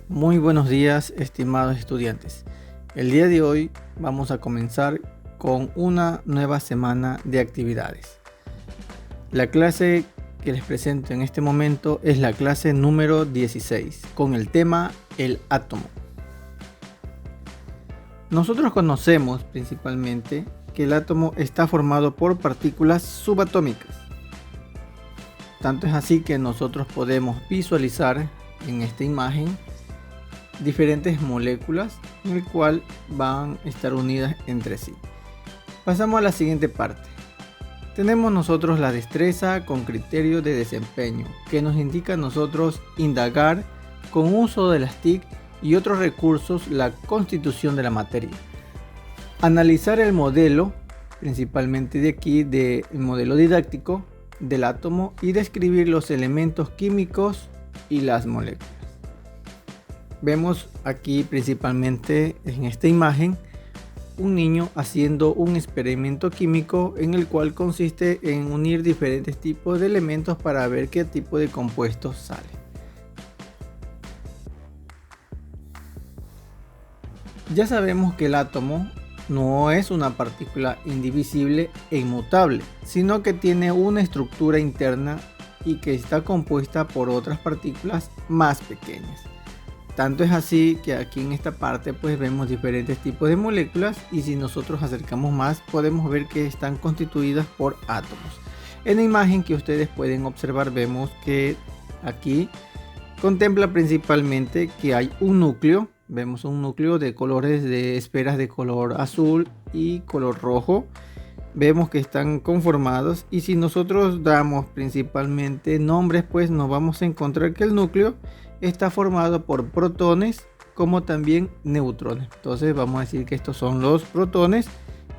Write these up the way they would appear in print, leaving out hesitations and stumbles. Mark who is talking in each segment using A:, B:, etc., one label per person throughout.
A: Muy buenos días, estimados estudiantes. El día de hoy vamos a comenzar con una nueva semana de actividades. La clase que les presento en este momento es la clase número 16, con el tema el átomo. Nosotros conocemos principalmente que el átomo está formado por partículas subatómicas. Tanto es así que nosotros podemos visualizar en esta imagen diferentes moléculas en el cual van a estar unidas entre sí. Pasamos a la siguiente parte. Tenemos nosotros la destreza con criterio de desempeño, que nos indica a nosotros indagar con uso de las TIC y otros recursos la constitución de la materia. Analizar el modelo, principalmente de aquí, del modelo didáctico del átomo, y describir los elementos químicos y las moléculas. Vemos aquí principalmente en esta imagen un niño haciendo un experimento químico en el cual consiste en unir diferentes tipos de elementos para ver qué tipo de compuestos sale. Ya sabemos que el átomo no es una partícula indivisible e inmutable, sino que tiene una estructura interna y que está compuesta por otras partículas más pequeñas. Tanto es así que aquí en esta parte pues vemos diferentes tipos de moléculas, y si nosotros acercamos más podemos ver que están constituidas por átomos. En la imagen que ustedes pueden observar vemos que aquí contempla principalmente que hay un núcleo. Vemos un núcleo de colores de esferas de color azul y color rojo. Vemos que están conformados, y si nosotros damos principalmente nombres pues nos vamos a encontrar que el núcleo está formado por protones como también neutrones. Entonces vamos a decir que estos son los protones,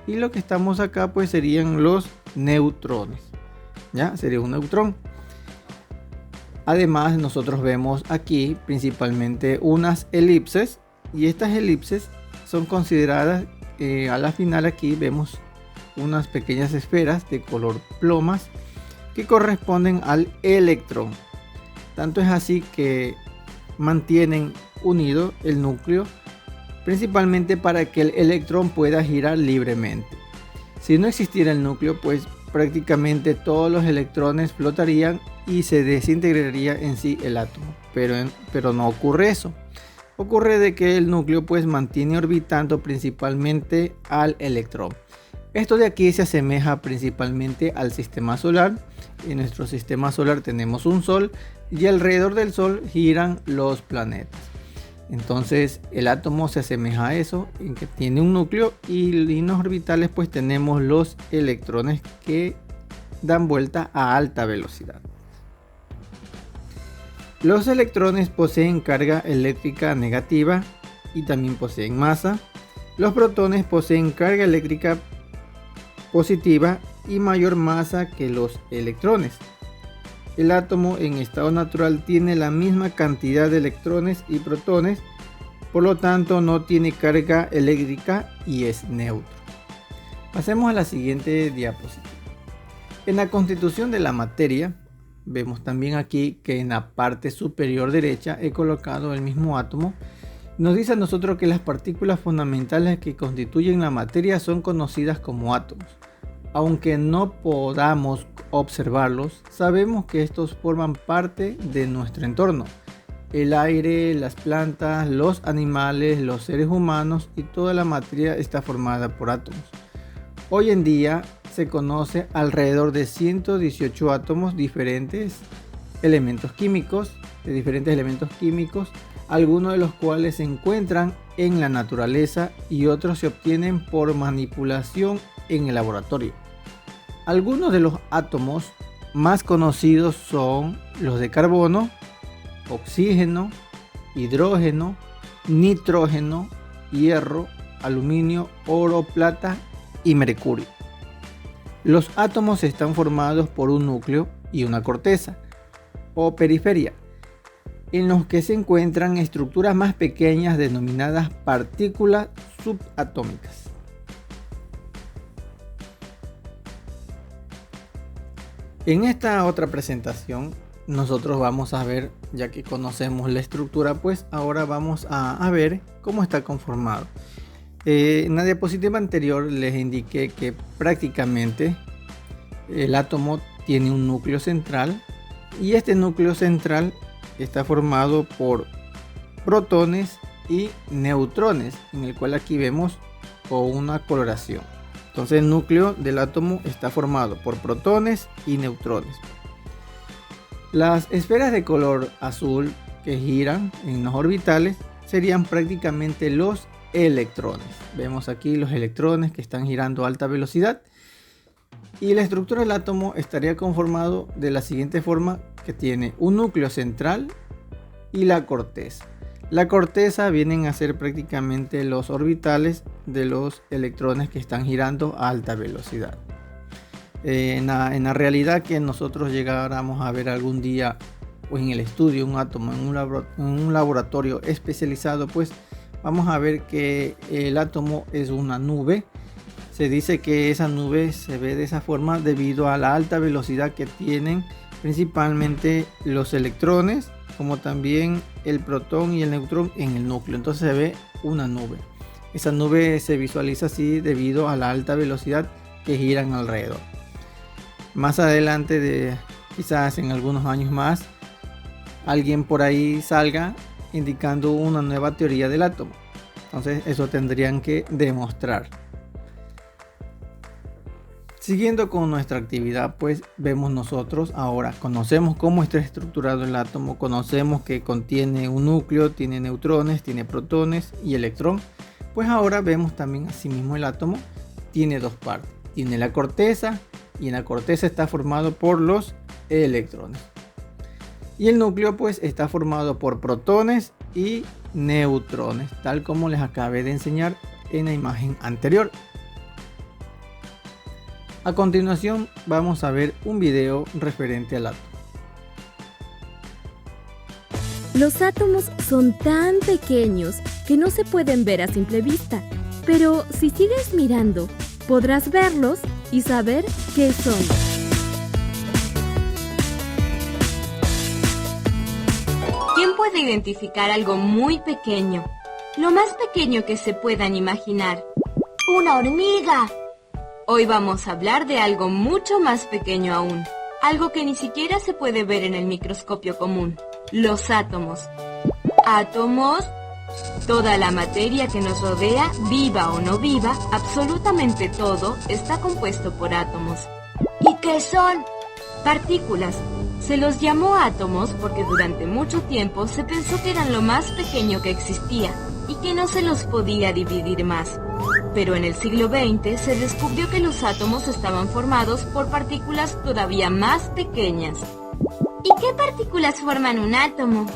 A: y lo que estamos acá pues serían los neutrones. Ya sería un neutrón. Además nosotros vemos aquí principalmente unas elipses, y estas elipses son consideradas a la final. Aquí vemos unas pequeñas esferas de color plomas que corresponden al electrón. Tanto es así que mantienen unido el núcleo principalmente para que el electrón pueda girar libremente. Si no existiera el núcleo pues prácticamente todos los electrones flotarían y se desintegraría en sí el átomo, pero no ocurre eso. Ocurre de que el núcleo pues mantiene orbitando principalmente al electrón. Esto de aquí se asemeja principalmente al sistema solar. En nuestro sistema solar tenemos un sol, y alrededor del sol giran los planetas. Entonces el átomo se asemeja a eso, en que tiene un núcleo, y en los orbitales pues tenemos los electrones que dan vuelta a alta velocidad. Los electrones poseen carga eléctrica negativa y también poseen masa. Los protones poseen carga eléctrica positiva y mayor masa que los electrones. El átomo en estado natural tiene la misma cantidad de electrones y protones, por lo tanto no tiene carga eléctrica y es neutro. Pasemos a la siguiente diapositiva. En la constitución de la materia, vemos también aquí que en la parte superior derecha he colocado el mismo átomo. Nos dice a nosotros que las partículas fundamentales que constituyen la materia son conocidas como átomos. Aunque no podamos observarlos, sabemos que estos forman parte de nuestro entorno. El aire, las plantas, los animales, los seres humanos y toda la materia está formada por átomos. Hoy en día se conoce alrededor de 118 átomos diferentes elementos químicos, algunos de los cuales se encuentran en la naturaleza y otros se obtienen por manipulación en el laboratorio. Algunos de los átomos más conocidos son los de carbono, oxígeno, hidrógeno, nitrógeno, hierro, aluminio, oro, plata y mercurio. Los átomos están formados por un núcleo y una corteza o periferia, en los que se encuentran estructuras más pequeñas denominadas partículas subatómicas. En esta otra presentación nosotros vamos a ver, ya que conocemos la estructura, pues ahora vamos a ver cómo está conformado. En la diapositiva anterior les indiqué que prácticamente el átomo tiene un núcleo central y este núcleo central está formado por protones y neutrones, en el cual aquí vemos con una coloración. Entonces el núcleo del átomo está formado por protones y neutrones. Las esferas de color azul que giran en los orbitales serían prácticamente los electrones. Vemos aquí los electrones que están girando a alta velocidad. Y la estructura del átomo estaría conformado de la siguiente forma, que tiene un núcleo central y la corteza. La corteza vienen a ser prácticamente los orbitales de los electrones que están girando a alta velocidad. En la realidad que nosotros llegáramos a ver algún día o en el estudio un átomo en un laboratorio especializado, pues vamos a ver que el átomo es una nube. Se dice que esa nube se ve de esa forma debido a la alta velocidad que tienen principalmente los electrones, como también el protón y el neutrón en el núcleo. Entonces se ve una nube. Esa nube se visualiza así debido a la alta velocidad que giran alrededor. Más adelante, quizás en algunos años más, alguien por ahí salga indicando una nueva teoría del átomo. Entonces eso tendrían que demostrar. Siguiendo con nuestra actividad, pues vemos nosotros ahora, conocemos cómo está estructurado el átomo, conocemos que contiene un núcleo, tiene neutrones, tiene protones y electrón. Pues ahora vemos también asimismo el átomo tiene dos partes, tiene la corteza y en la corteza está formado por los electrones. Y el núcleo pues está formado por protones y neutrones, tal como les acabé de enseñar en la imagen anterior. A continuación vamos a ver un video referente al átomo.
B: Los átomos son tan pequeños que no se pueden ver a simple vista, pero si sigues mirando, podrás verlos y saber qué son.
C: ¿Quién puede identificar algo muy pequeño? Lo más pequeño que se puedan imaginar. ¡Una hormiga! Hoy vamos a hablar de algo mucho más pequeño aún, algo que ni siquiera se puede ver en el microscopio común, los átomos. ¿Átomos? Toda la materia que nos rodea, viva o no viva, absolutamente todo está compuesto por átomos. ¿Y qué son? Partículas. Se los llamó átomos porque durante mucho tiempo se pensó que eran lo más pequeño que existía y que no se los podía dividir más. Pero en el siglo XX se descubrió que los átomos estaban formados por partículas todavía más pequeñas. ¿Y qué partículas forman un átomo?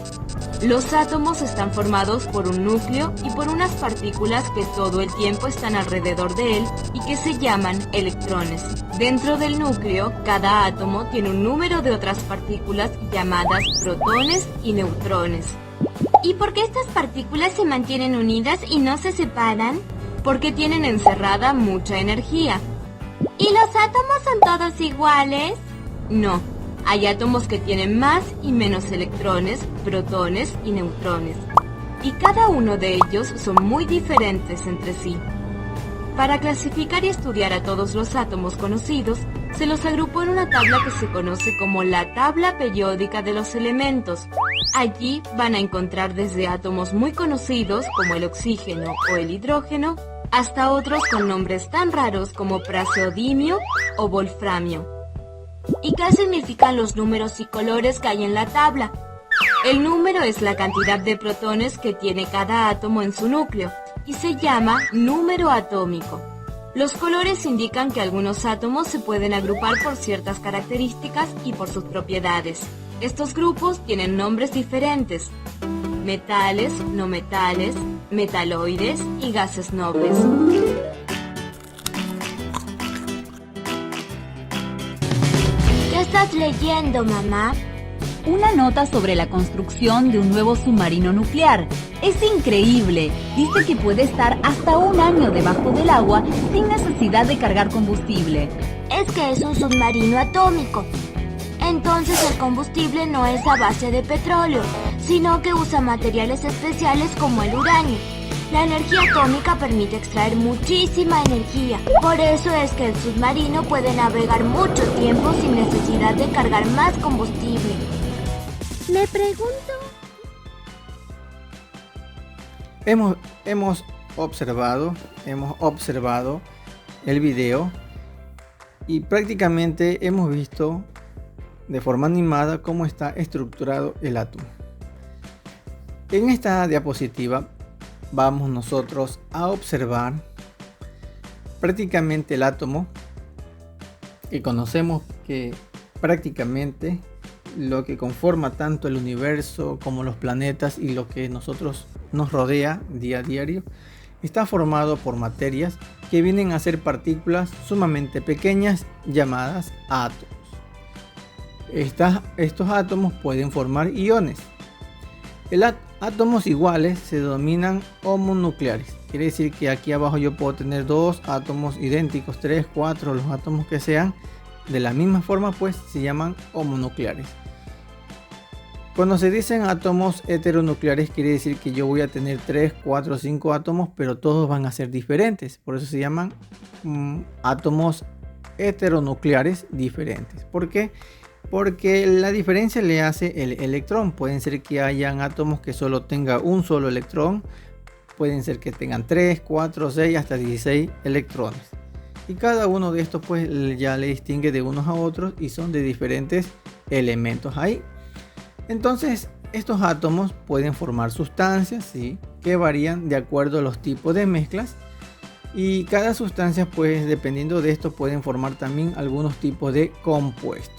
C: Los átomos están formados por un núcleo y por unas partículas que todo el tiempo están alrededor de él y que se llaman electrones. Dentro del núcleo, cada átomo tiene un número de otras partículas llamadas protones y neutrones. ¿Y por qué estas partículas se mantienen unidas y no se separan? Porque tienen encerrada mucha energía. ¿Y los átomos son todos iguales? No, hay átomos que tienen más y menos electrones, protones y neutrones. Y cada uno de ellos son muy diferentes entre sí. Para clasificar y estudiar a todos los átomos conocidos, se los agrupó en una tabla que se conoce como la tabla periódica de los elementos. Allí van a encontrar desde átomos muy conocidos como el oxígeno o el hidrógeno, hasta otros con nombres tan raros como praseodimio o wolframio. ¿Y qué significan los números y colores que hay en la tabla? El número es la cantidad de protones que tiene cada átomo en su núcleo y se llama número atómico. Los colores indican que algunos átomos se pueden agrupar por ciertas características y por sus propiedades. Estos grupos tienen nombres diferentes: metales, no metales, metaloides y gases nobles. ¿Qué estás leyendo, mamá?
D: Una nota sobre la construcción de un nuevo submarino nuclear. Es increíble. Dice que puede estar hasta 1 año debajo del agua sin necesidad de cargar combustible.
C: Es que es un submarino atómico. Entonces el combustible no es a base de petróleo, sino que usa materiales especiales como el uranio. La energía atómica permite extraer muchísima energía. Por eso es que el submarino puede navegar mucho tiempo sin necesidad de cargar más combustible.
B: Me pregunto...
A: Hemos observado el video y prácticamente hemos visto de forma animada cómo está estructurado el átomo. En esta diapositiva vamos nosotros a observar prácticamente el átomo, que conocemos que prácticamente lo que conforma tanto el universo como los planetas y lo que nosotros nos rodea día a diario está formado por materias que vienen a ser partículas sumamente pequeñas llamadas átomos. Estos átomos pueden formar iones. Átomos iguales se denominan homonucleares. Quiere decir que aquí abajo yo puedo tener 2 átomos idénticos, 3, 4, los átomos que sean de la misma forma, pues se llaman homonucleares. Cuando se dicen átomos heteronucleares, quiere decir que yo voy a tener 3, 4, 5 átomos, pero todos van a ser diferentes. Por eso se llaman átomos heteronucleares diferentes. ¿Por qué? Porque la diferencia le hace el electrón. Pueden ser que hayan átomos que solo tengan un solo electrón. Pueden ser que tengan 3, 4, 6, hasta 16 electrones. Y cada uno de estos pues ya le distingue de unos a otros y son de diferentes elementos ahí. Entonces estos átomos pueden formar sustancias, ¿sí?, que varían de acuerdo a los tipos de mezclas. Y cada sustancia pues dependiendo de esto pueden formar también algunos tipos de compuestos.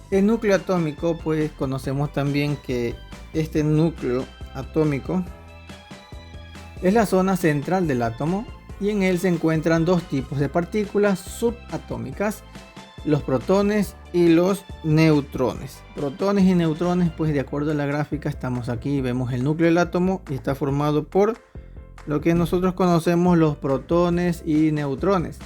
A: El núcleo atómico, pues conocemos también que este núcleo atómico es la zona central del átomo y en él se encuentran 2 tipos de partículas subatómicas, los protones y los neutrones. Protones y neutrones, pues de acuerdo a la gráfica estamos aquí, vemos el núcleo del átomo y está formado por lo que nosotros conocemos los protones y neutrones.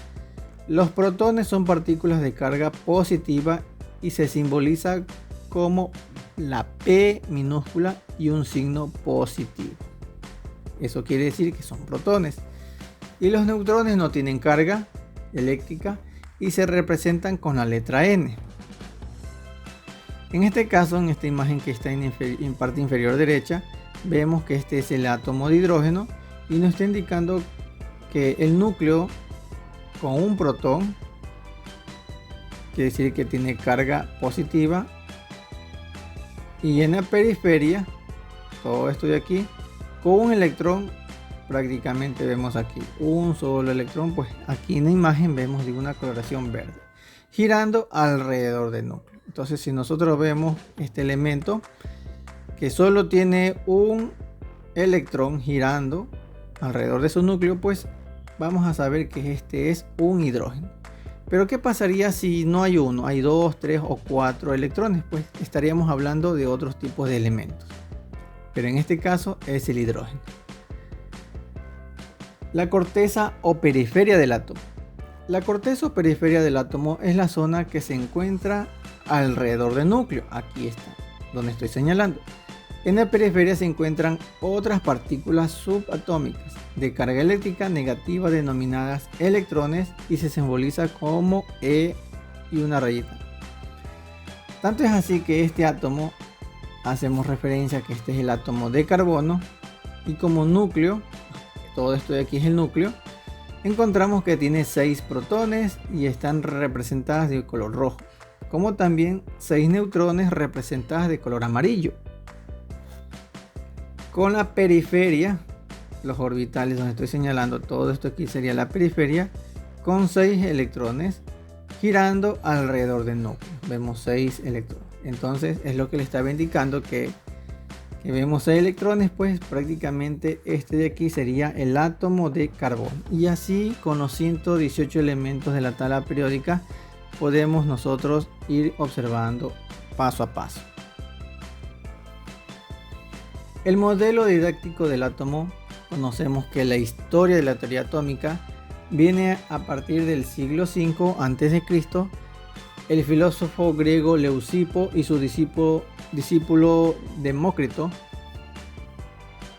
A: Los protones son partículas de carga positiva y se simboliza como la P minúscula y un signo positivo. Eso quiere decir que son protones. Y los neutrones no tienen carga eléctrica y se representan con la letra N. En este caso, en esta imagen que está en parte inferior derecha, vemos que este es el átomo de hidrógeno y nos está indicando que el núcleo con un protón quiere decir que tiene carga positiva, y en la periferia, todo esto de aquí, con un electrón, prácticamente vemos aquí un solo electrón, pues aquí en la imagen vemos de una coloración verde, girando alrededor del núcleo. Entonces si nosotros vemos este elemento que solo tiene un electrón girando alrededor de su núcleo, pues vamos a saber que este es un hidrógeno. Pero ¿qué pasaría si no hay uno? Hay 2, 3 o 4 electrones, pues estaríamos hablando de otros tipos de elementos. Pero en este caso es el hidrógeno. La corteza o periferia del átomo. La corteza o periferia del átomo es la zona que se encuentra alrededor del núcleo. Aquí está, donde estoy señalando. En la periferia se encuentran otras partículas subatómicas de carga eléctrica negativa denominadas electrones y se simboliza como E y una rayita. Tanto es así que este átomo, hacemos referencia a que este es el átomo de carbono, y como núcleo, todo esto de aquí es el núcleo, encontramos que tiene 6 protones y están representadas de color rojo, como también 6 neutrones representadas de color amarillo. Con la periferia, los orbitales donde estoy señalando, todo esto aquí sería la periferia, con 6 electrones girando alrededor del núcleo. Vemos 6 electrones. Entonces es lo que le estaba indicando que que vemos 6 electrones, pues prácticamente este de aquí sería el átomo de carbono. Y así con los 118 elementos de la tabla periódica podemos nosotros ir observando paso a paso. El modelo didáctico del átomo, conocemos que la historia de la teoría atómica viene a partir del siglo V a.C. El filósofo griego Leucipo y su discípulo Demócrito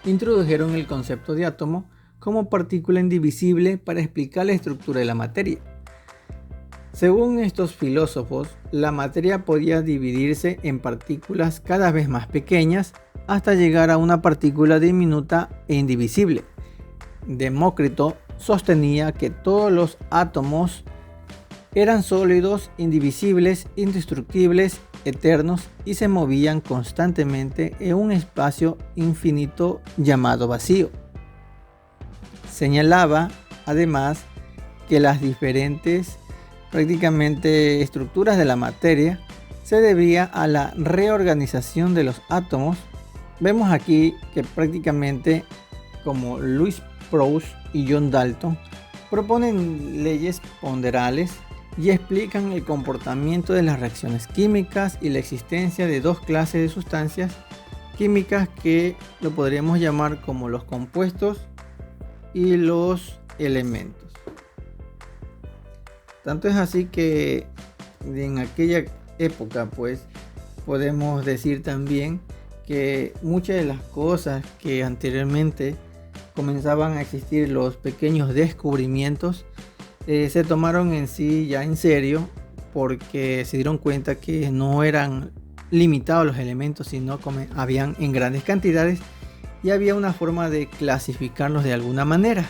A: introdujeron el concepto de átomo como partícula indivisible para explicar la estructura de la materia. Según estos filósofos, la materia podía dividirse en partículas cada vez más pequeñas hasta llegar a una partícula diminuta e indivisible. Demócrito sostenía que todos los átomos eran sólidos, indivisibles, indestructibles, eternos y se movían constantemente en un espacio infinito llamado vacío. Señalaba además que las diferentes prácticamente estructuras de la materia se debía a la reorganización de los átomos. Vemos aquí que prácticamente como Louis Proust y John Dalton proponen leyes ponderales y explican el comportamiento de las reacciones químicas y la existencia de dos clases de sustancias químicas que lo podríamos llamar como los compuestos y los elementos. Tanto es así que en aquella época pues podemos decir también que muchas de las cosas que anteriormente comenzaban a existir, los pequeños descubrimientos, se tomaron en sí ya en serio, porque se dieron cuenta que no eran limitados los elementos, sino que habían en grandes cantidades y había una forma de clasificarlos de alguna manera.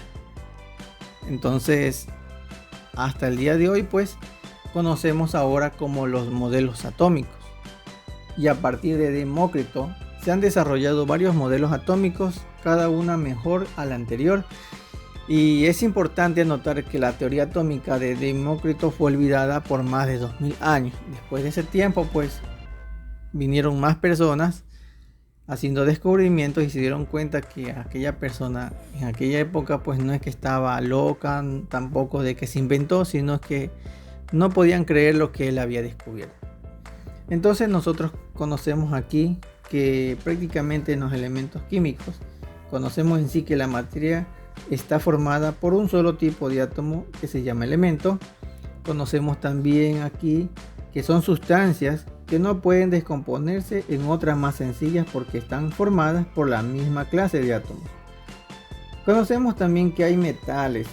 A: Entonces, hasta el día de hoy pues conocemos ahora como los modelos atómicos, y a partir de Demócrito se han desarrollado varios modelos atómicos, cada una mejor a la anterior. Y es importante notar que la teoría atómica de Demócrito fue olvidada por más de 2000 años. Después de ese tiempo pues vinieron más personas haciendo descubrimientos y se dieron cuenta que aquella persona en aquella época pues no es que estaba loca, tampoco de que se inventó, sino que no podían creer lo que él había descubierto. Entonces nosotros conocemos aquí que prácticamente en los elementos químicos conocemos en sí que la materia está formada por un solo tipo de átomo que se llama elemento. Conocemos también aquí que son sustancias que no pueden descomponerse en otras más sencillas porque están formadas por la misma clase de átomos. Conocemos también que hay metales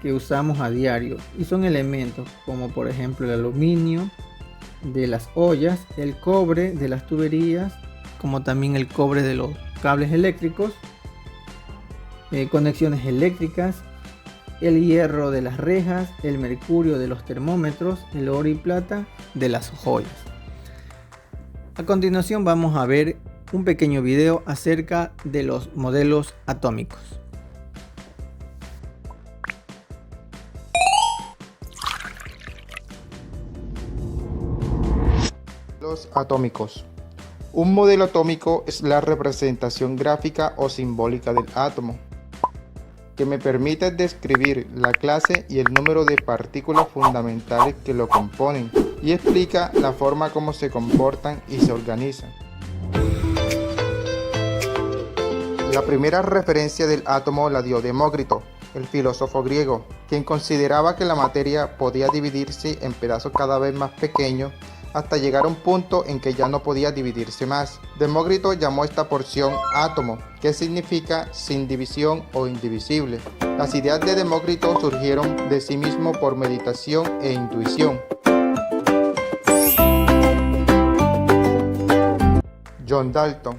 A: que usamos a diario y son elementos como por ejemplo el aluminio de las ollas, el cobre de las tuberías, como también el cobre de los cables eléctricos, conexiones eléctricas, el hierro de las rejas, el mercurio de los termómetros, el oro y plata de las joyas. A continuación vamos a ver un pequeño video acerca de los modelos atómicos.
E: Modelos atómicos. Un modelo atómico es la representación gráfica o simbólica del átomo, que me permite describir la clase y el número de partículas fundamentales que lo componen y explica la forma como se comportan y se organizan. La primera referencia del átomo la dio Demócrito, el filósofo griego, quien consideraba que la materia podía dividirse en pedazos cada vez más pequeños hasta llegar a un punto en que ya no podía dividirse más. Demócrito llamó esta porción átomo, que significa sin división o indivisible. Las ideas de Demócrito surgieron de sí mismo por meditación e intuición. John Dalton.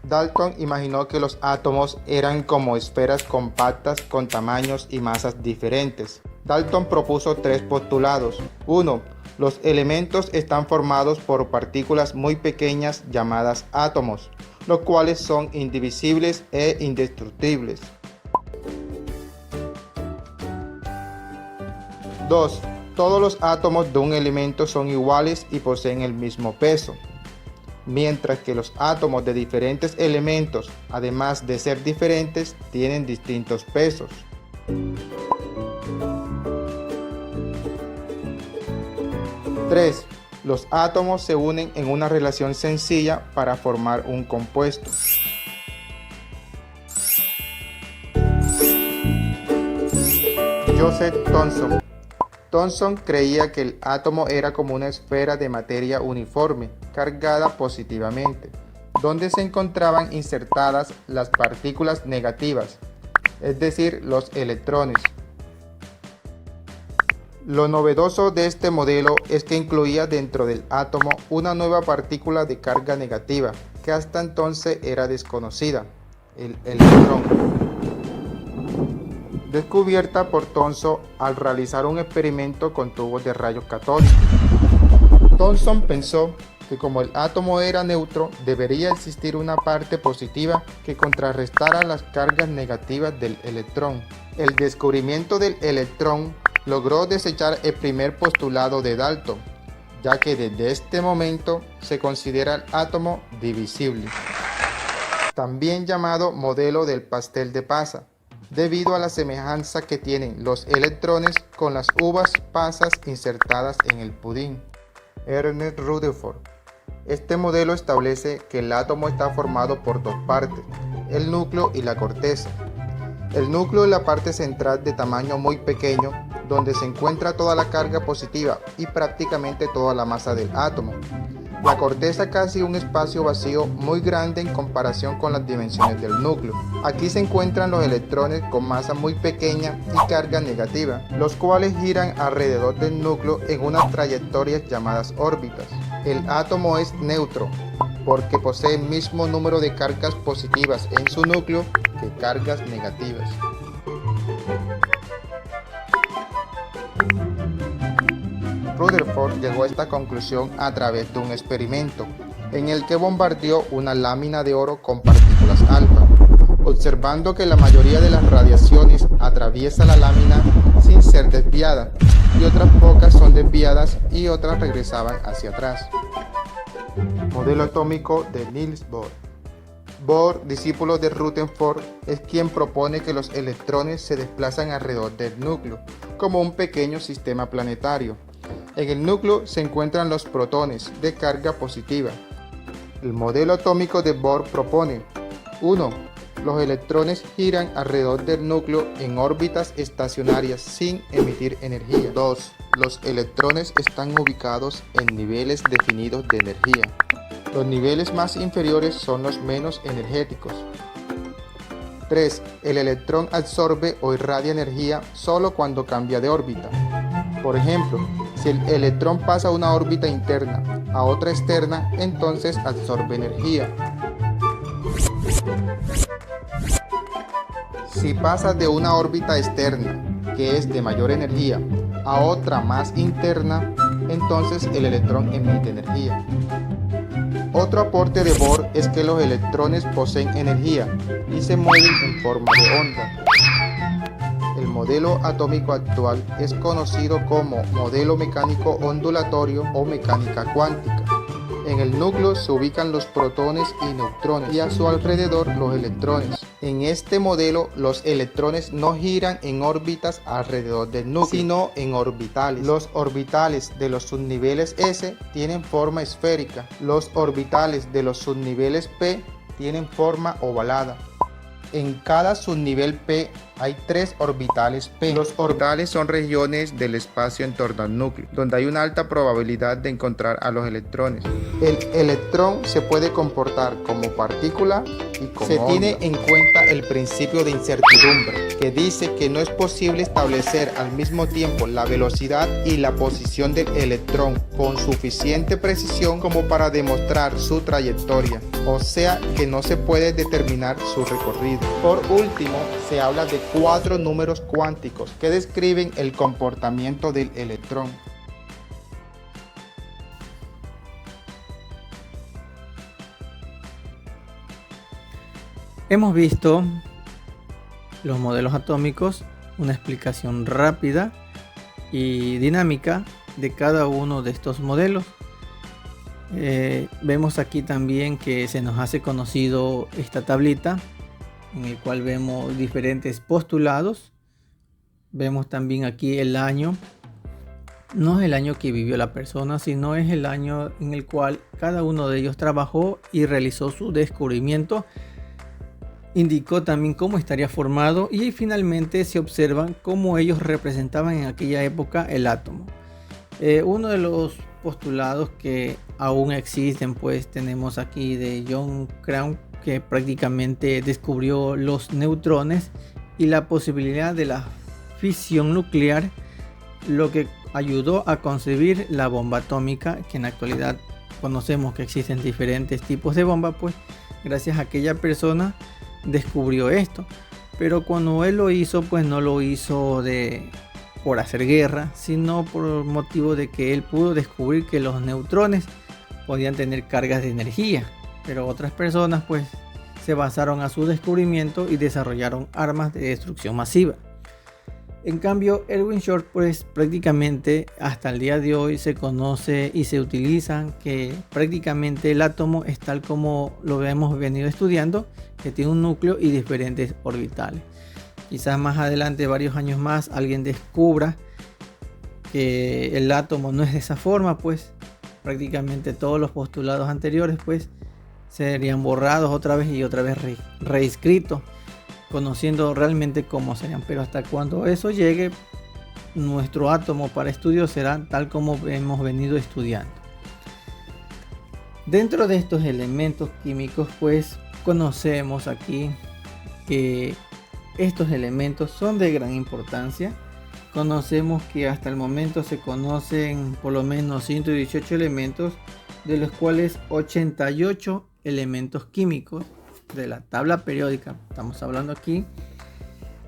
E: Dalton imaginó que los átomos eran como esferas compactas con tamaños y masas diferentes. Dalton propuso 3 postulados. 1. Los elementos están formados por partículas muy pequeñas llamadas átomos, los cuales son indivisibles e indestructibles. 2. Todos los átomos de un elemento son iguales y poseen el mismo peso. mientras que los átomos de diferentes elementos, además de ser diferentes, tienen distintos pesos. Tres, los átomos se unen en una relación sencilla para formar un compuesto. Joseph Thomson. Thomson creía que el átomo era como una esfera de materia uniforme, cargada positivamente, donde se encontraban insertadas las partículas negativas, es decir, los electrones. Lo novedoso de este modelo es que incluía dentro del átomo una nueva partícula de carga negativa, que hasta entonces era desconocida, el electrón. Descubierta por Thomson al realizar un experimento con tubos de rayos catódicos. Thomson pensó que como el átomo era neutro, debería existir una parte positiva que contrarrestara las cargas negativas del electrón. El descubrimiento del electrón logró desechar el primer postulado de Dalton, ya que desde este momento se considera el átomo divisible, también llamado modelo del pastel de pasa, debido a la semejanza que tienen los electrones con las uvas pasas insertadas en el pudín. Ernest Rutherford. Este modelo establece que el átomo está formado por dos partes, el núcleo y la corteza. El núcleo es la parte central de tamaño muy pequeño, donde se encuentra toda la carga positiva y prácticamente toda la masa del átomo. La corteza casi un espacio vacío muy grande en comparación con las dimensiones del núcleo. Aquí se encuentran los electrones con masa muy pequeña y carga negativa, los cuales giran alrededor del núcleo en unas trayectorias llamadas órbitas. El átomo es neutro porque posee el mismo número de cargas positivas en su núcleo que cargas negativas. Rutherford llegó a esta conclusión a través de un experimento en el que bombardeó una lámina de oro con partículas alfa, observando que la mayoría de las radiaciones atraviesa la lámina sin ser desviada, y otras pocas son desviadas y otras regresaban hacia atrás. Modelo atómico de Niels Bohr. Bohr, discípulo de Rutherford, es quien propone que los electrones se desplazan alrededor del núcleo, como un pequeño sistema planetario. En el núcleo se encuentran los protones de carga positiva. El modelo atómico de Bohr propone: 1. Los electrones giran alrededor del núcleo en órbitas estacionarias sin emitir energía. 2. Los electrones están ubicados en niveles definidos de energía. Los niveles más inferiores son los menos energéticos. 3. El electrón absorbe o irradia energía solo cuando cambia de órbita. Por ejemplo, si el electrón pasa de una órbita interna a otra externa, entonces absorbe energía. Si pasa de una órbita externa, que es de mayor energía, a otra más interna, entonces el electrón emite energía. Otro aporte de Bohr es que los electrones poseen energía y se mueven en forma de onda. El modelo atómico actual es conocido como modelo mecánico ondulatorio o mecánica cuántica. En el núcleo se ubican los protones y neutrones y a su alrededor los electrones. En este modelo los electrones no giran en órbitas alrededor del núcleo, sino en orbitales. Los orbitales de los subniveles S tienen forma esférica. Los orbitales de los subniveles P tienen forma ovalada. En cada subnivel P hay 3 orbitales P. Los orbitales son regiones del espacio en torno al núcleo, donde hay una alta probabilidad de encontrar a los electrones. El electrón se puede comportar como partícula y como onda. Se tiene en cuenta el principio de incertidumbre, que dice que no es posible establecer al mismo tiempo la velocidad y la posición del electrón con suficiente precisión como para demostrar su trayectoria, o sea que no se puede determinar su recorrido. Por último, se habla de 4 números cuánticos que describen el comportamiento del electrón.
A: Hemos visto los modelos atómicos, una explicación rápida y dinámica de cada uno de estos modelos. Vemos aquí también que se nos hace conocido esta tablita en el cual vemos diferentes postulados. Vemos también aquí el año. No es el año que vivió la persona, sino es el año en el cual cada uno de ellos trabajó y realizó su descubrimiento. Indicó también cómo estaría formado y finalmente se observan cómo ellos representaban en aquella época el átomo. Uno de los postulados que aún existen, pues tenemos aquí de John Crown, que prácticamente descubrió los neutrones y la posibilidad de la fisión nuclear, lo que ayudó a concebir la bomba atómica, que en la actualidad conocemos que existen diferentes tipos de bomba. Pues gracias a aquella persona descubrió esto, pero cuando él lo hizo, pues no lo hizo por hacer guerra, sino por motivo de que él pudo descubrir que los neutrones podían tener cargas de energía, pero otras personas pues se basaron a su descubrimiento y desarrollaron armas de destrucción masiva. En cambio, Erwin Short, pues prácticamente hasta el día de hoy se conoce y se utilizan que prácticamente el átomo es tal como lo hemos venido estudiando, que tiene un núcleo y diferentes orbitales. Quizás más adelante, varios años más, alguien descubra que el átomo no es de esa forma, pues prácticamente todos los postulados anteriores pues serían borrados otra vez y otra vez reescritos, conociendo realmente cómo serían. Pero hasta cuando eso llegue, nuestro átomo para estudio será tal como hemos venido estudiando. Dentro de estos elementos químicos, pues conocemos aquí que estos elementos son de gran importancia. Conocemos que hasta el momento se conocen por lo menos 118 elementos, de los cuales 88 elementos químicos de la tabla periódica, estamos hablando aquí,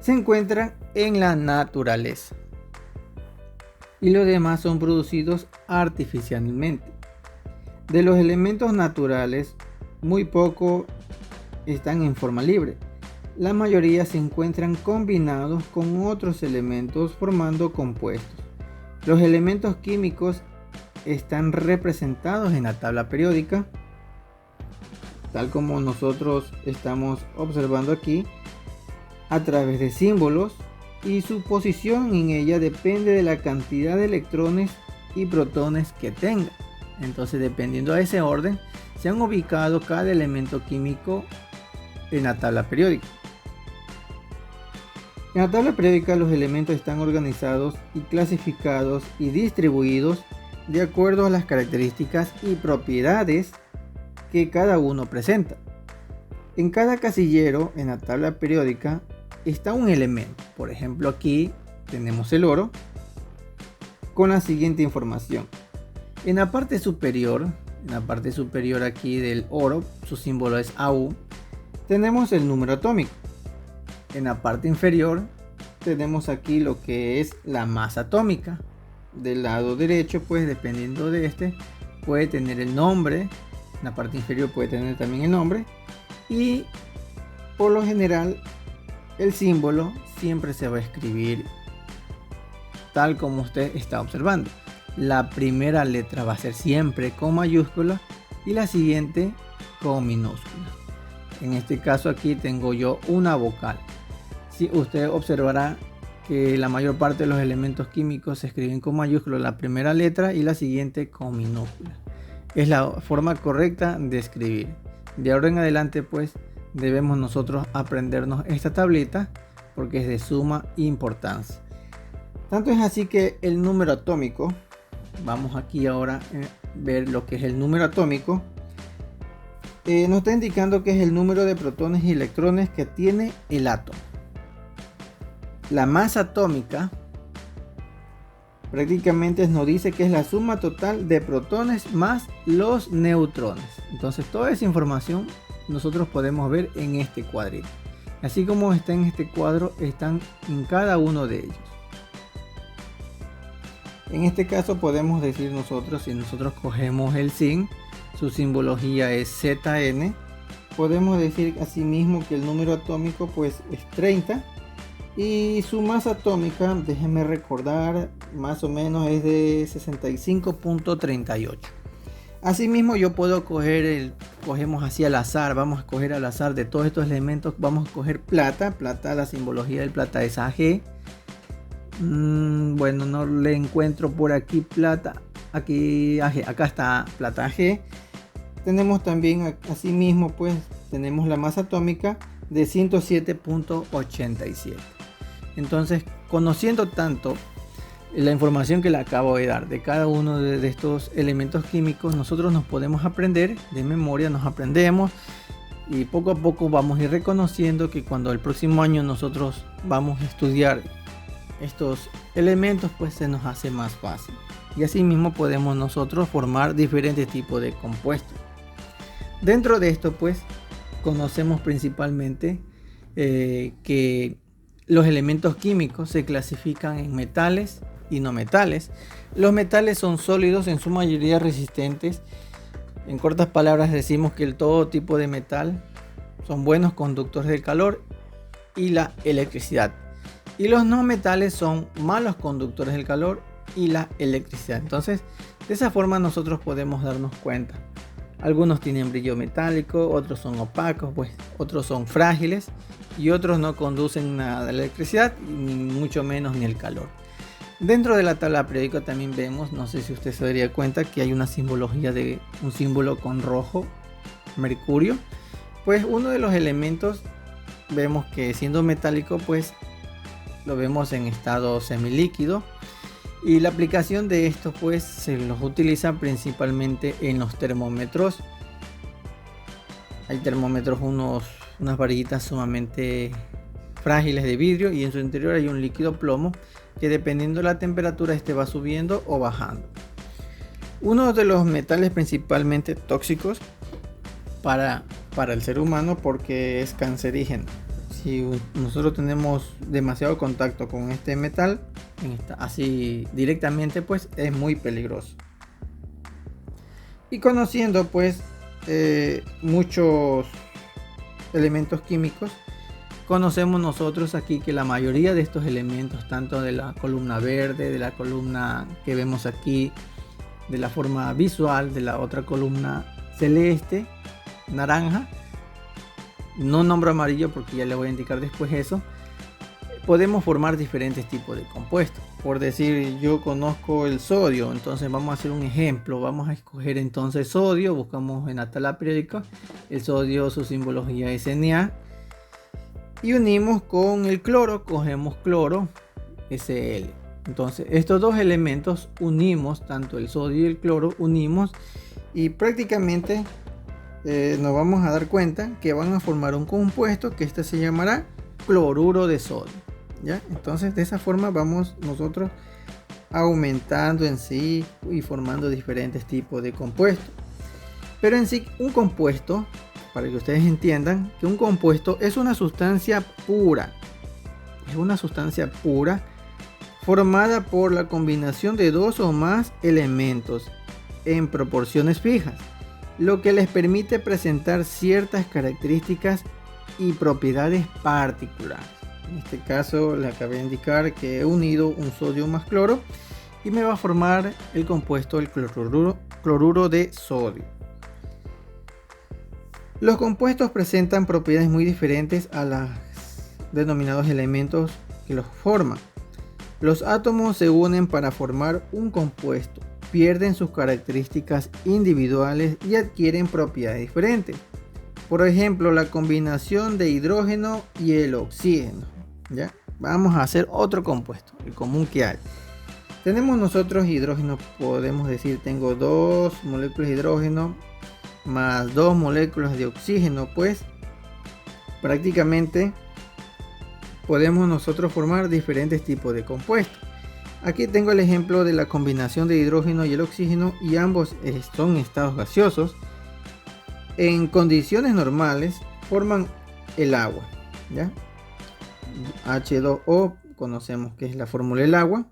A: se encuentran en la naturaleza y los demás son producidos artificialmente. De los elementos naturales, muy pocos están en forma libre. La mayoría se encuentran combinados con otros elementos formando compuestos. Los elementos químicos están representados en la tabla periódica, tal como nosotros estamos observando aquí, a través de símbolos, y su posición en ella depende de la cantidad de electrones y protones que tenga. Entonces, dependiendo de ese orden, se han ubicado cada elemento químico en la tabla periódica. En la tabla periódica los elementos están organizados y clasificados y distribuidos de acuerdo a las características y propiedades que cada uno presenta. En cada casillero en la tabla periódica está un elemento. Por ejemplo, aquí tenemos el oro con la siguiente información. En la parte superior aquí del oro, su símbolo es AU, tenemos el número atómico. En la parte inferior tenemos aquí lo que es la masa atómica. Del lado derecho, pues dependiendo de este, puede tener el nombre. En la parte inferior puede tener también el nombre. Y por lo general el símbolo siempre se va a escribir tal como usted está observando. La primera letra va a ser siempre con mayúscula y la siguiente con minúscula. En este caso aquí tengo yo una vocal. Si usted observará que la mayor parte de los elementos químicos se escriben con mayúscula la primera letra y la siguiente con minúscula. Es la forma correcta de escribir. De ahora en adelante pues debemos nosotros aprendernos esta tablita porque es de suma importancia. Tanto es así que el número atómico, vamos aquí ahora a ver lo que es el número atómico. Nos está indicando que es el número de protones y electrones que tiene el átomo. La masa atómica prácticamente nos dice que es la suma total de protones más los neutrones. Entonces toda esa información nosotros podemos ver en este cuadrito. Así como está en este cuadro, están en cada uno de ellos. En este caso podemos decir nosotros, si nosotros cogemos el zinc, su simbología es Zn, podemos decir asimismo que el número atómico pues es 30 y su masa atómica, déjenme recordar, más o menos es de 65.38. Asimismo, yo puedo cogemos así al azar, vamos a coger al azar de todos estos elementos, vamos a coger plata, la simbología del plata es AG. Bueno, no le encuentro por aquí plata, aquí AG, acá está plata AG. Tenemos también, asimismo, pues tenemos la masa atómica de 107.87. Entonces, conociendo tanto la información que le acabo de dar de cada uno de estos elementos químicos, nosotros nos podemos aprender de memoria, nos aprendemos y poco a poco vamos a ir reconociendo que cuando el próximo año nosotros vamos a estudiar estos elementos, pues se nos hace más fácil. Y así mismo podemos nosotros formar diferentes tipos de compuestos. Dentro de esto, pues conocemos principalmente que los elementos químicos se clasifican en metales y no metales. Los metales son sólidos, en su mayoría resistentes. En cortas palabras decimos que todo tipo de metal son buenos conductores del calor y la electricidad. Y los no metales son malos conductores del calor y la electricidad. Entonces, de esa forma nosotros podemos darnos cuenta. Algunos tienen brillo metálico, otros son opacos, pues otros son frágiles y otros no conducen nada de electricidad, ni mucho menos ni el calor. Dentro de la tabla periódica también vemos, no sé si usted se daría cuenta, que hay una simbología de un símbolo con rojo, mercurio. Pues uno de los elementos vemos que siendo metálico, pues lo vemos en estado semilíquido. Y la aplicación de esto pues se los utiliza principalmente en los termómetros. Hay termómetros, unas varillitas sumamente frágiles de vidrio y en su interior hay un líquido plomo que dependiendo de la temperatura este va subiendo o bajando. Uno de los metales principalmente tóxicos para el ser humano porque es cancerígeno. Si nosotros tenemos demasiado contacto con este metal, así directamente, pues es muy peligroso. Y conociendo pues muchos elementos químicos, conocemos nosotros aquí que la mayoría de estos elementos, tanto de la columna verde, de la columna que vemos aquí, de la forma visual, de la otra columna celeste, naranja, no nombro amarillo porque ya le voy a indicar después eso, podemos formar diferentes tipos de compuestos. Por decir, yo conozco el sodio, entonces vamos a hacer un ejemplo, vamos a escoger entonces sodio, buscamos en la tabla periódica, el sodio su simbología es Na, y unimos con el cloro, cogemos cloro, Sl. Entonces estos dos elementos unimos, tanto el sodio y el cloro unimos y prácticamente nos vamos a dar cuenta que van a formar un compuesto que este se llamará cloruro de sodio. ¿Ya? Entonces de esa forma vamos nosotros aumentando en sí y formando diferentes tipos de compuestos. Pero en sí un compuesto, para que ustedes entiendan que un compuesto es una sustancia pura. Es una sustancia pura formada por la combinación de dos o más elementos en proporciones fijas, lo que les permite presentar ciertas características y propiedades particulares. En este caso le acabé de indicar que he unido un sodio más cloro y me va a formar el compuesto el cloruro de sodio. Los compuestos presentan propiedades muy diferentes a los denominados elementos que los forman. Los átomos se unen para formar un compuesto, pierden sus características individuales y adquieren propiedades diferentes. Por ejemplo, la combinación de hidrógeno y el oxígeno. ¿Ya? Vamos a hacer otro compuesto, el común que hay. Tenemos nosotros hidrógeno, podemos decir, tengo 2 moléculas de hidrógeno más 2 moléculas de oxígeno, pues prácticamente podemos nosotros formar diferentes tipos de compuestos. Aquí tengo el ejemplo de la combinación de hidrógeno y el oxígeno y ambos son estados gaseosos. En condiciones normales forman el agua, ¿ya? H2O conocemos que es la fórmula del agua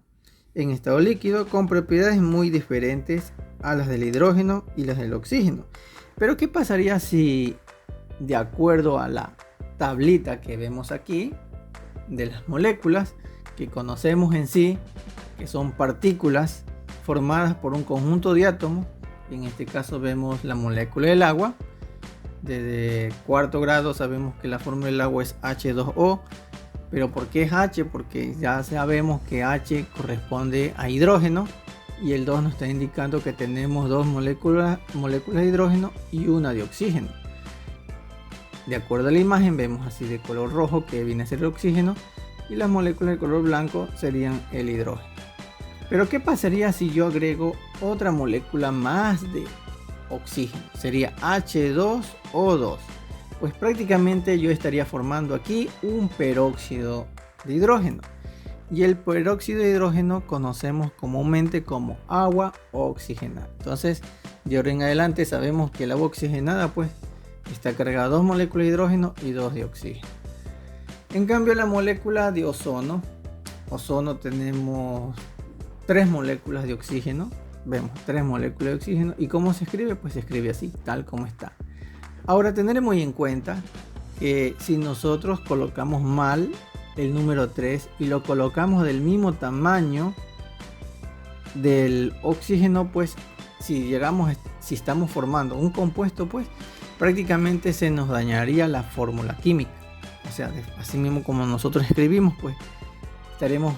A: en estado líquido con propiedades muy diferentes a las del hidrógeno y las del oxígeno. Pero ¿qué pasaría si, de acuerdo a la tablita que vemos aquí de las moléculas que conocemos en sí, que son partículas formadas por un conjunto de átomos, En este caso vemos la molécula del agua. Desde cuarto grado sabemos que la fórmula del agua es H2O. Pero ¿por qué es H? Porque ya sabemos que H corresponde a hidrógeno. Y el 2 nos está indicando que tenemos dos moléculas de hidrógeno y una de oxígeno. De acuerdo a la imagen vemos así de color rojo que viene a ser el oxígeno. Y las moléculas de color blanco serían el hidrógeno. Pero ¿qué pasaría si yo agrego otra molécula más de oxígeno? Sería H2O2. Pues prácticamente yo estaría formando aquí un peróxido de hidrógeno. Y el peróxido de hidrógeno conocemos comúnmente como agua oxigenada. Entonces, de ahora en adelante sabemos que el agua oxigenada pues está cargada de dos moléculas de hidrógeno y dos de oxígeno. En cambio, la molécula de ozono tenemos 3 moléculas de oxígeno. Vemos 3 moléculas de oxígeno. ¿Y cómo se escribe? Pues se escribe así, tal como está. Ahora, tener muy en cuenta que si nosotros colocamos mal el número 3 y lo colocamos del mismo tamaño del oxígeno, pues si estamos formando un compuesto, pues prácticamente se nos dañaría la fórmula química. O sea, así mismo como nosotros escribimos, pues estaremos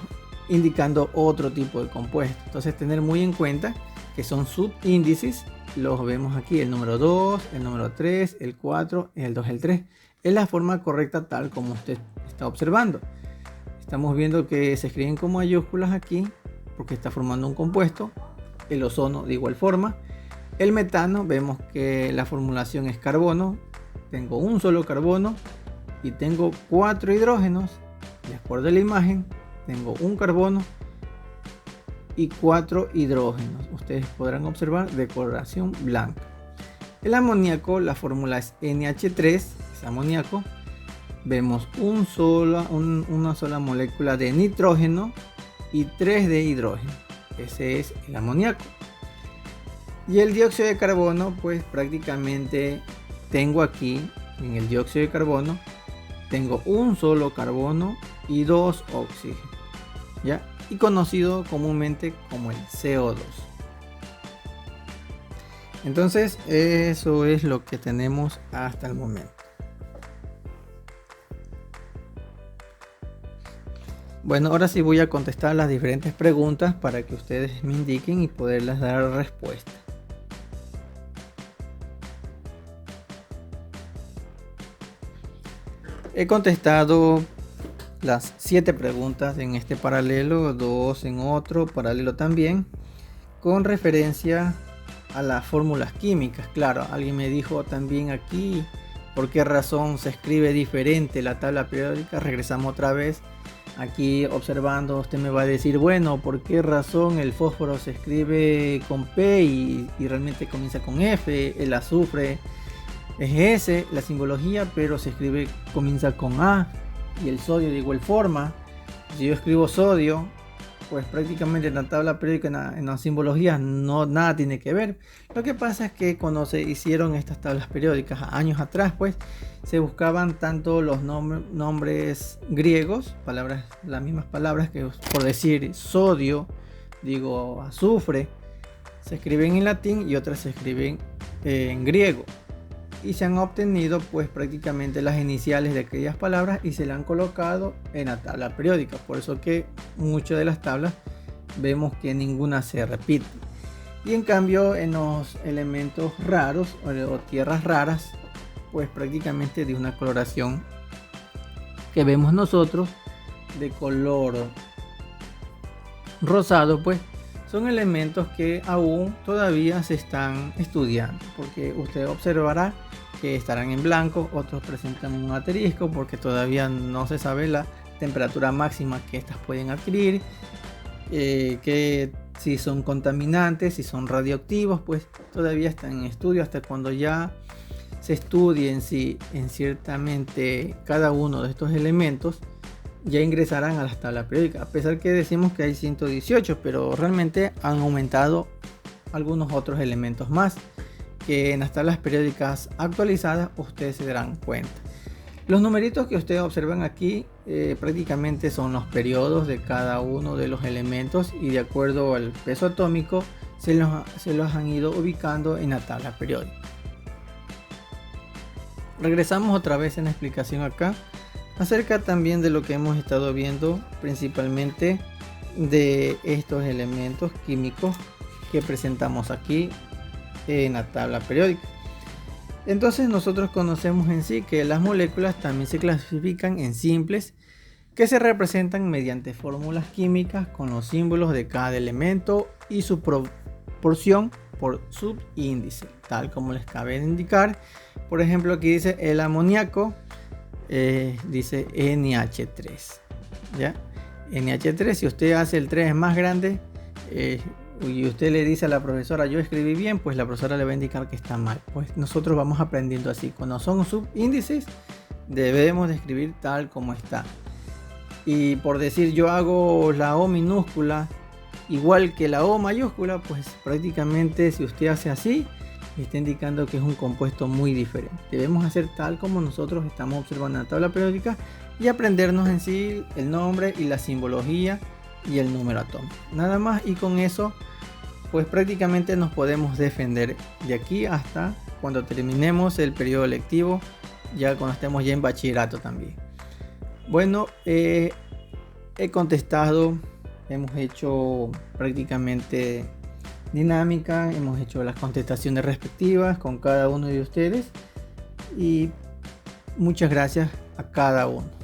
A: indicando otro tipo de compuesto. Entonces, tener muy en cuenta que son subíndices. Los vemos aquí, el número 2, el número 3, el 4, el 2, el 3. Es la forma correcta tal como usted está observando. Estamos viendo que se escriben con mayúsculas aquí porque está formando un compuesto. El ozono de igual forma. El metano, vemos que la formulación es carbono. Tengo un solo carbono y tengo 4 hidrógenos. De acuerdo a la imagen, tengo un carbono y 4 hidrógenos. Ustedes podrán observar decoración blanca. El amoníaco, la fórmula es NH3, es amoníaco. Vemos una sola molécula de nitrógeno y 3 de hidrógeno. Ese es el amoníaco. Y el dióxido de carbono, pues prácticamente tengo aquí en el dióxido de carbono, tengo un solo carbono y 2 oxígenos, ¿ya? Y conocido comúnmente como el CO2. Entonces, eso es lo que tenemos hasta el momento. Bueno, ahora sí voy a contestar las diferentes preguntas para que ustedes me indiquen y poderles dar respuesta. He contestado las 7 preguntas en este paralelo, 2 en otro paralelo también, con referencia a las fórmulas químicas. Claro, alguien me dijo también aquí por qué razón se escribe diferente la tabla periódica. Regresamos otra vez. Aquí observando, usted me va a decir, bueno, ¿por qué razón el fósforo se escribe con P y realmente comienza con F? El azufre es S, la simbología, pero comienza con A. Y el sodio de igual forma. Si yo escribo sodio, pues prácticamente en la tabla periódica, en las simbologías, nada tiene que ver. Lo que pasa es que cuando se hicieron estas tablas periódicas años atrás, pues se buscaban tanto los nombres griegos, las mismas palabras que, por decir sodio, digo azufre, se escriben en latín y otras se escriben en griego. Y se han obtenido pues prácticamente las iniciales de aquellas palabras y se le han colocado en la tabla periódica. Por eso que muchas de las tablas vemos que ninguna se repite. Y en cambio en los elementos raros o tierras raras, pues prácticamente de una coloración que vemos nosotros de color rosado, pues son elementos que aún todavía se están estudiando, porque usted observará que estarán en blanco, otros presentan un asterisco porque todavía no se sabe la temperatura máxima que estas pueden adquirir, que si son contaminantes, si son radioactivos, pues todavía están en estudio. Hasta cuando ya se estudien si ciertamente cada uno de estos elementos, ya ingresarán a las tablas periódicas, a pesar que decimos que hay 118, pero realmente han aumentado algunos otros elementos más que en las tablas periódicas actualizadas ustedes se darán cuenta. Los numeritos que ustedes observan aquí prácticamente son los periodos de cada uno de los elementos y de acuerdo al peso atómico se los han ido ubicando en la tabla periódica. Regresamos otra vez en la explicación acá acerca también de lo que hemos estado viendo, principalmente de estos elementos químicos que presentamos aquí en la tabla periódica. Entonces nosotros conocemos en sí que las moléculas también se clasifican en simples, que se representan mediante fórmulas químicas con los símbolos de cada elemento y su proporción por subíndice, tal como les cabe de indicar. Por ejemplo, aquí dice el amoníaco, dice NH3, ¿ya? NH3, si usted hace el 3 más grande y usted le dice a la profesora yo escribí bien, pues la profesora le va a indicar que está mal. Pues nosotros vamos aprendiendo así. Cuando son subíndices debemos de escribir tal como está. Y por decir yo hago la O minúscula igual que la O mayúscula, pues prácticamente si usted hace así está indicando que es un compuesto muy diferente. Debemos hacer tal como nosotros estamos observando en la tabla periódica y aprendernos en sí el nombre y la simbología y el número atómico. Nada más, y con eso pues prácticamente nos podemos defender de aquí hasta cuando terminemos el periodo lectivo, ya cuando estemos ya en bachillerato también. Bueno, he contestado, hemos hecho prácticamente dinámica, hemos hecho las contestaciones respectivas con cada uno de ustedes y muchas gracias a cada uno.